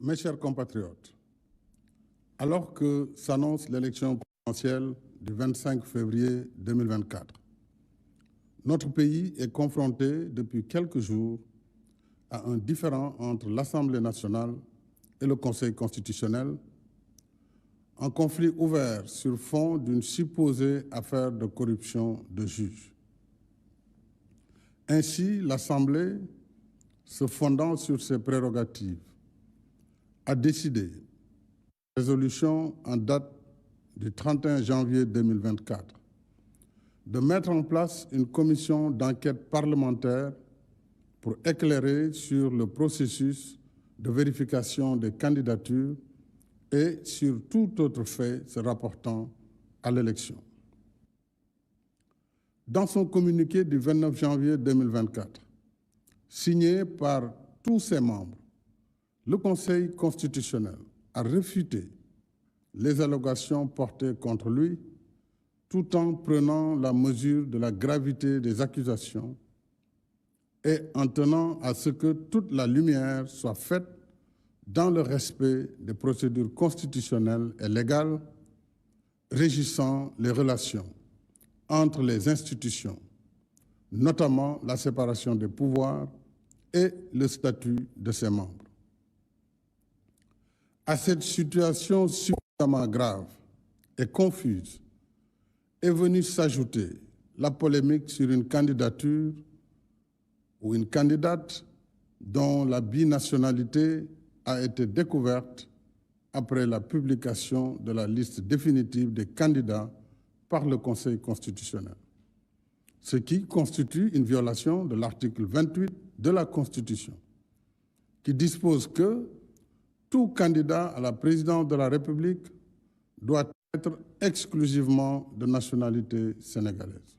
Mes chers compatriotes, alors que s'annonce l'élection présidentielle du 25 février 2024, notre pays est confronté depuis quelques jours à un différend entre l'Assemblée nationale et le Conseil constitutionnel, un conflit ouvert sur fond d'une supposée affaire de corruption de juges. Ainsi, l'Assemblée, se fondant sur ses prérogatives, a décidé, résolution en date du 31 janvier 2024, de mettre en place une commission d'enquête parlementaire pour éclairer sur le processus de vérification des candidatures et sur tout autre fait se rapportant à l'élection. Dans son communiqué du 29 janvier 2024, signé par tous ses membres, le Conseil constitutionnel a réfuté les allégations portées contre lui tout en prenant la mesure de la gravité des accusations et en tenant à ce que toute la lumière soit faite dans le respect des procédures constitutionnelles et légales régissant les relations entre les institutions, notamment la séparation des pouvoirs et le statut de ses membres. À cette situation suffisamment grave et confuse est venue s'ajouter la polémique sur une candidature ou une candidate dont la binationalité a été découverte après la publication de la liste définitive des candidats par le Conseil constitutionnel, ce qui constitue une violation de l'article 28 de la Constitution, qui dispose que tout candidat à la présidence de la République doit être exclusivement de nationalité sénégalaise.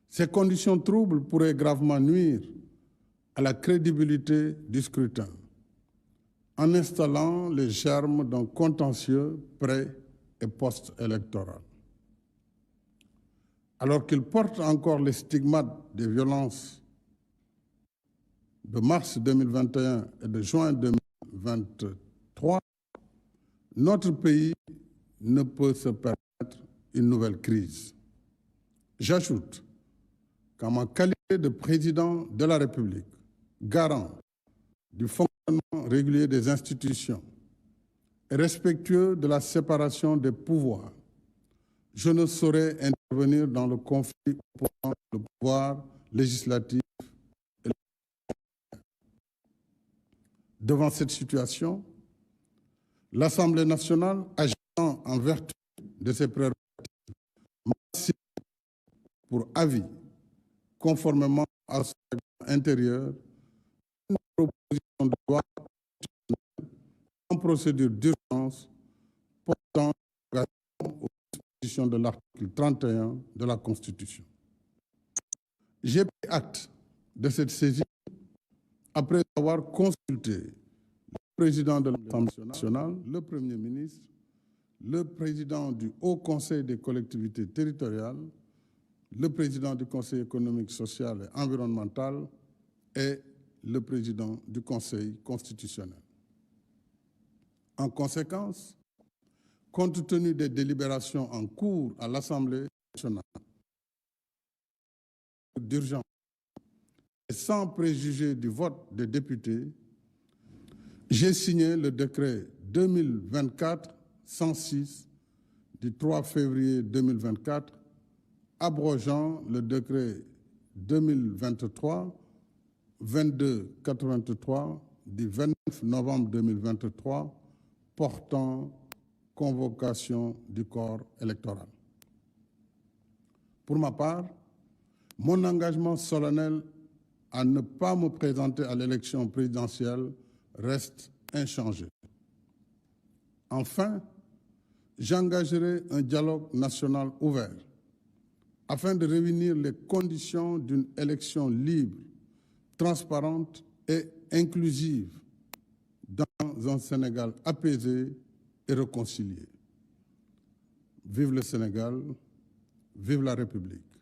Ces conditions troubles pourraient gravement nuire à la crédibilité du scrutin en installant les germes d'un contentieux pré- et post-électoral. Alors qu'il porte encore les stigmates des violences de mars 2021 et de juin 2023, notre pays ne peut se permettre une nouvelle crise. J'ajoute qu'en ma qualité de président de la République, garant du fonctionnement régulier des institutions et respectueux de la séparation des pouvoirs, je ne saurais intervenir dans le conflit opposant le pouvoir législatif et le... Devant cette situation, l'Assemblée nationale, agissant en vertu de ses prérogatives, m'a signé pour avis, conformément à son règlement intérieur, une proposition de loi en procédure d'urgence portant aux dispositions de l'article 31 de la Constitution. J'ai pris acte de cette saisie après avoir consulté le président de l'Assemblée nationale, le Premier ministre, le président du Haut Conseil des collectivités territoriales, le président du Conseil économique, social et environnemental et le président du Conseil constitutionnel. En conséquence, compte tenu des délibérations en cours à l'Assemblée nationale d'urgence et sans préjuger du vote des députés, j'ai signé le décret 2024-106 du 3 février 2024 abrogeant le décret 2023-2283 du 29 novembre 2023 portant convocation du corps électoral. Pour ma part, mon engagement solennel à ne pas me présenter à l'élection présidentielle reste inchangé. Enfin, j'engagerai un dialogue national ouvert afin de réunir les conditions d'une élection libre, transparente et inclusive dans un Sénégal apaisé et réconcilié. Vive le Sénégal, vive la République.